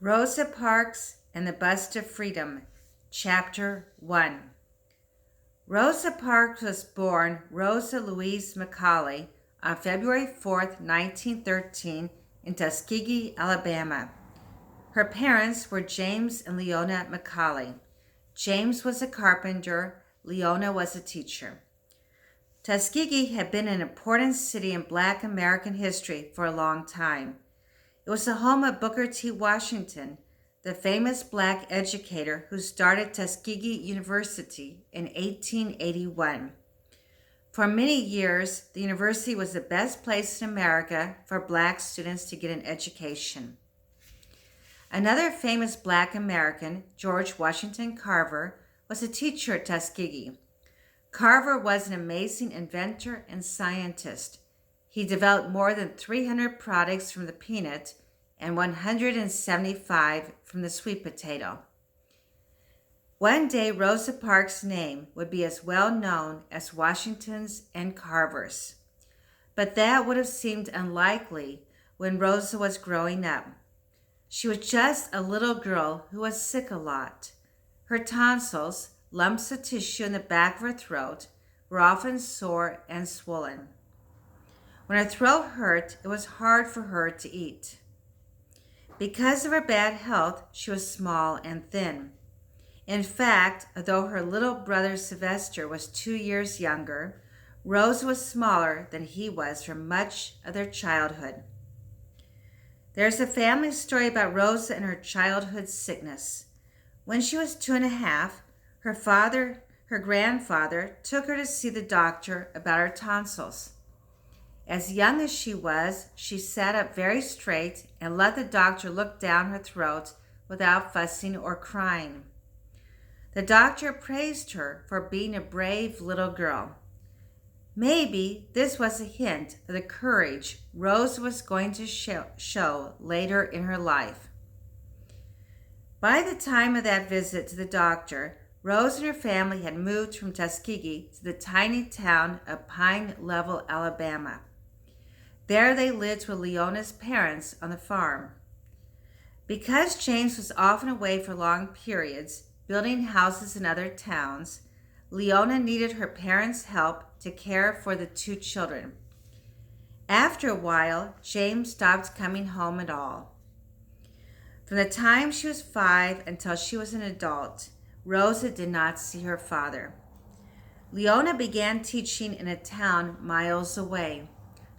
Rosa Parks and the Bust of Freedom, Chapter 1. Rosa Parks was born Rosa Louise McCauley on February 4th, 1913, in Tuskegee, Alabama. Her parents were James and Leona McCauley. James was a carpenter, Leona was a teacher. Tuskegee had been an important city in Black American history for a long time. It was the home of Booker T. Washington, the famous Black educator who started Tuskegee University in 1881. For many years, the university was the best place in America for Black students to get an education. Another famous Black American, George Washington Carver, was a teacher at Tuskegee. Carver was an amazing inventor and scientist. He developed more than 300 products from the peanut and 175 from the sweet potato. One day, Rosa Parks' name would be as well known as Washington's and Carver's. But that would have seemed unlikely when Rosa was growing up. She was just a little girl who was sick a lot. Her tonsils, lumps of tissue in the back of her throat, were often sore and swollen. When her throat hurt, it was hard for her to eat. Because of her bad health, she was small and thin. In fact, although her little brother Sylvester was 2 years younger, Rosa was smaller than he was for much of their childhood. There's a family story about Rosa and her childhood sickness. When she was 2.5, her grandfather took her to see the doctor about her tonsils. As young as she was, she sat up very straight and let the doctor look down her throat without fussing or crying. The doctor praised her for being a brave little girl. Maybe this was a hint of the courage Rose was going to show later in her life. By the time of that visit to the doctor, Rose and her family had moved from Tuskegee to the tiny town of Pine Level, Alabama. There they lived with Leona's parents on the farm. Because James was often away for long periods, building houses in other towns, Leona needed her parents' help to care for the 2 children. After a while, James stopped coming home at all. From the time she was 5 until she was an adult, Rosa did not see her father. Leona began teaching in a town miles away.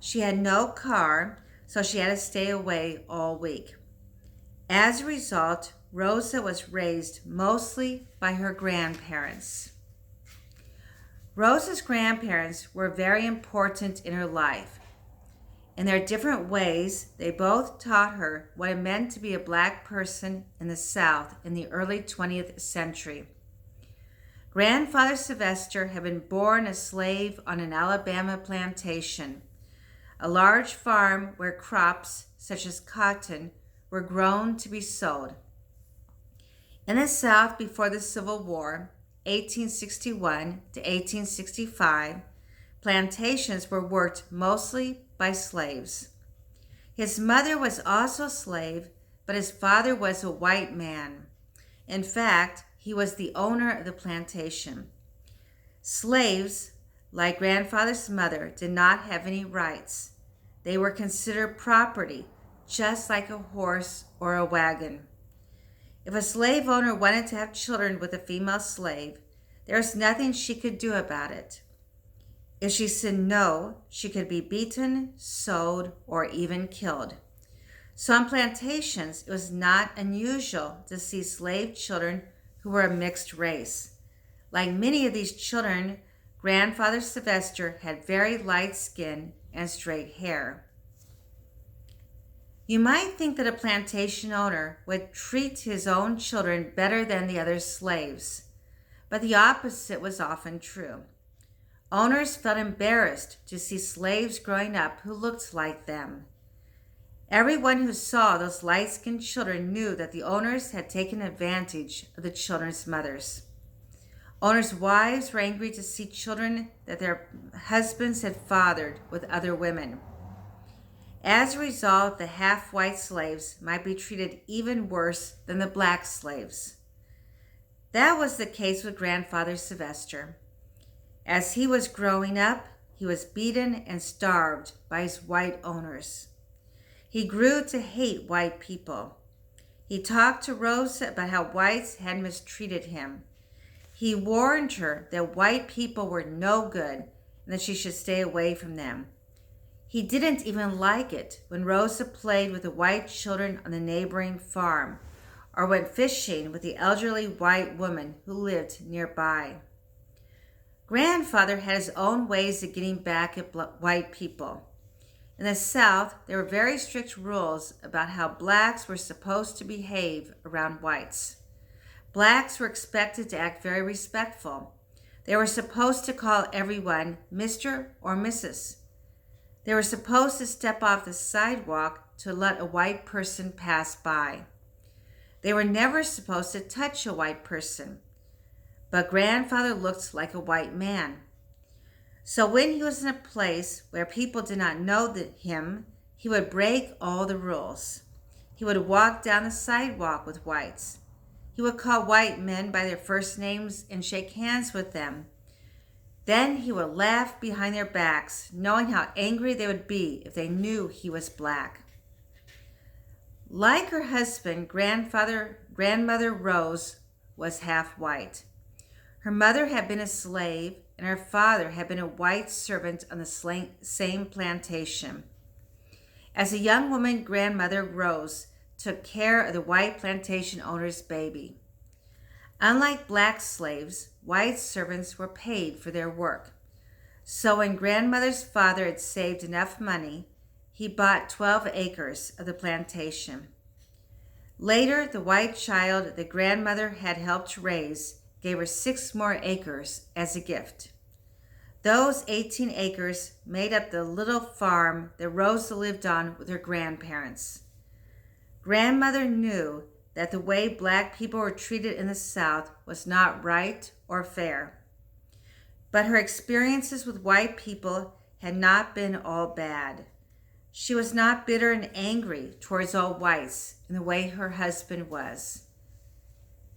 She had no car, so she had to stay away all week. As a result, Rosa was raised mostly by her grandparents. Rosa's grandparents were very important in her life. In their different ways, they both taught her what it meant to be a Black person in the South in the early 20th century. Grandfather Sylvester had been born a slave on an Alabama plantation, a large farm where crops, such as cotton, were grown to be sold. In the South before the Civil War, 1861 to 1865, plantations were worked mostly by slaves. His mother was also a slave, but his father was a white man. In fact, he was the owner of the plantation. Slaves, like grandfather's mother, did not have any rights. They were considered property, just like a horse or a wagon. If a slave owner wanted to have children with a female slave, there was nothing she could do about it. If she said no, she could be beaten, sold, or even killed. So on plantations, it was not unusual to see slave children who were a mixed race. Like many of these children, grandfather Sylvester had very light skin and straight hair. You might think that a plantation owner would treat his own children better than the other slaves, but the opposite was often true. Owners felt embarrassed to see slaves growing up who looked like them. Everyone who saw those light-skinned children knew that the owners had taken advantage of the children's mothers. Owners' wives were angry to see children that their husbands had fathered with other women. As a result, the half-white slaves might be treated even worse than the black slaves. That was the case with Grandfather Sylvester. As he was growing up, he was beaten and starved by his white owners. He grew to hate white people. He talked to Rosa about how whites had mistreated him. He warned her that white people were no good and that she should stay away from them. He didn't even like it when Rosa played with the white children on the neighboring farm or went fishing with the elderly white woman who lived nearby. Grandfather had his own ways of getting back at white people. In the South, there were very strict rules about how blacks were supposed to behave around whites. Blacks were expected to act very respectful. They were supposed to call everyone Mr. or Mrs. They were supposed to step off the sidewalk to let a white person pass by. They were never supposed to touch a white person. But Grandfather looked like a white man. So when he was in a place where people did not know him, he would break all the rules. He would walk down the sidewalk with whites. He would call white men by their first names and shake hands with them. Then he would laugh behind their backs, knowing how angry they would be if they knew he was black. Like her husband, Grandmother Rose was half white. Her mother had been a slave, and her father had been a white servant on the same plantation. As a young woman, Grandmother Rose took care of the white plantation owner's baby. Unlike black slaves, white servants were paid for their work. So when Grandmother's father had saved enough money, he bought 12 acres of the plantation. Later, the white child that Grandmother had helped raise gave her 6 more acres as a gift. Those 18 acres made up the little farm that Rosa lived on with her grandparents. Grandmother knew that the way black people were treated in the South was not right or fair. But her experiences with white people had not been all bad. She was not bitter and angry towards all whites in the way her husband was.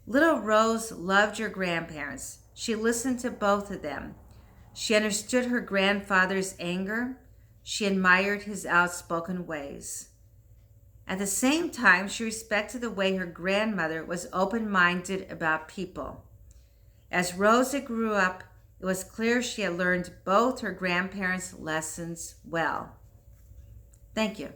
Little Rose loved her grandparents. She listened to both of them. She understood her grandfather's anger. She admired his outspoken ways. At the same time, she respected the way her grandmother was open-minded about people. As Rosa grew up, it was clear she had learned both her grandparents' lessons well. Thank you.